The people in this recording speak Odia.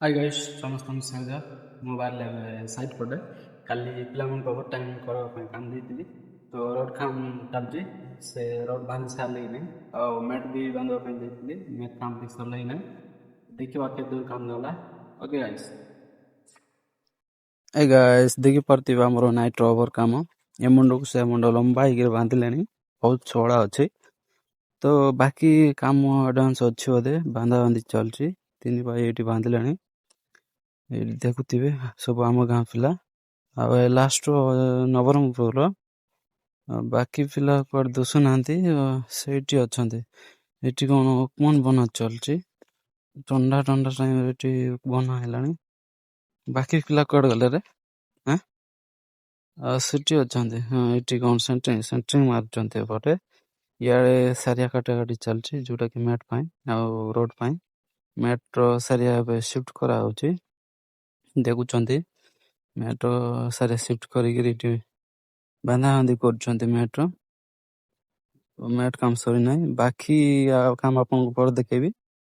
ହାଇ ଗାଇସ୍ ସମସ୍ତଙ୍କୁ ସ୍ୱାଗତ। ମୋବାଇଲ ସାଇଟ୍ ପଟେ କାଲି ପିଲାମାନଙ୍କୁ ଓଭର ଟାଇମ୍ କରିବା ପାଇଁ କାମ ଦେଇଥିଲି, ତ ରୋଡ଼ କାମ ଚାଲିଛି। ସେ ରୋଡ଼ ବାନ୍ଧି ସାରିଲେ କି ନାହିଁ, ଆଉ ମ୍ୟାଟ୍ ବି ବାନ୍ଧିବା ପାଇଁ ଦେଇଥିଲି, ମ୍ୟାଟ୍ କାମ ବି ସରିଲା କି ନାହିଁ, ଦେଖିବା କେତେ ଦୂର କାମ ଦେଲା। ଓକେ ଗାଇସ୍, ଏ ଗାଇସ୍ ଦେଖିପାରୁଥିବେ ଆମର ନାଇଟ୍ର ଓଭର କାମ ଏ ମୁଣ୍ଡକୁ ସେ ମୁଣ୍ଡ ଲମ୍ବା ହେଇକି ବାନ୍ଧିଲେଣି, ବହୁତ ଛୋଡ଼ା ଅଛି। ତ ବାକି କାମ ଆଡ଼ଭାନ୍ସ ଅଛି ବୋଧେ, ବାନ୍ଧା ବାନ୍ଧି ଚାଲିଛି। 3 ଭାଇ ଏଇଠି ବାନ୍ଧିଲେଣି, ଏଇଠି ଦେଖୁଥିବେ ସବୁ ଆମ ଗାଁ ପିଲା। ଆଉ ଏ ଲାଷ୍ଟ ନବରଙ୍ଗପୁରର ବାକି ପିଲା କୁଆଡ଼େ ଦିଶୁନାହାନ୍ତି, ସେଇଠି ଅଛନ୍ତି। ଏଠି କ'ଣ ଉପମାନ ବନା ଚାଲିଛି, ଥଣ୍ଡା ଟାଇମ୍ରେ ଏଠି ବନା ହେଲାଣି। ବାକି ପିଲା କୁଆଡ଼େ ଗଲେ ରେ? ସେଠି ଅଛନ୍ତି। ହଁ, ଏଠି କ'ଣ ସେଣ୍ଟ୍ରିଂ ମାରୁଛନ୍ତି ଏପଟେ। ଇଆଡ଼େ ସାରିଆ କାଟାକାଟି ଚାଲିଛି, ଯେଉଁଟାକି ମ୍ୟାଟ୍ ପାଇଁ ଆଉ ରୋଡ଼ ପାଇଁ। ମ୍ୟାଟ୍ର ସାରିଆ ଏବେ ସିଫ୍ଟ କରାହେଉଛି, ଦେଖୁଛନ୍ତି। ମ୍ୟାଟ୍ର ସାରିଆ ସିଫ୍ଟ କରିକିରି ଏଠି ବାନ୍ଧାବାନ୍ଧି କରୁଛନ୍ତି ମ୍ୟାଟ୍ର। ମ୍ୟାଟ୍ କାମ ସରିନାହିଁ, ବାକି କାମ ଆପଣଙ୍କୁ ପରେ ଦେଖେଇବି।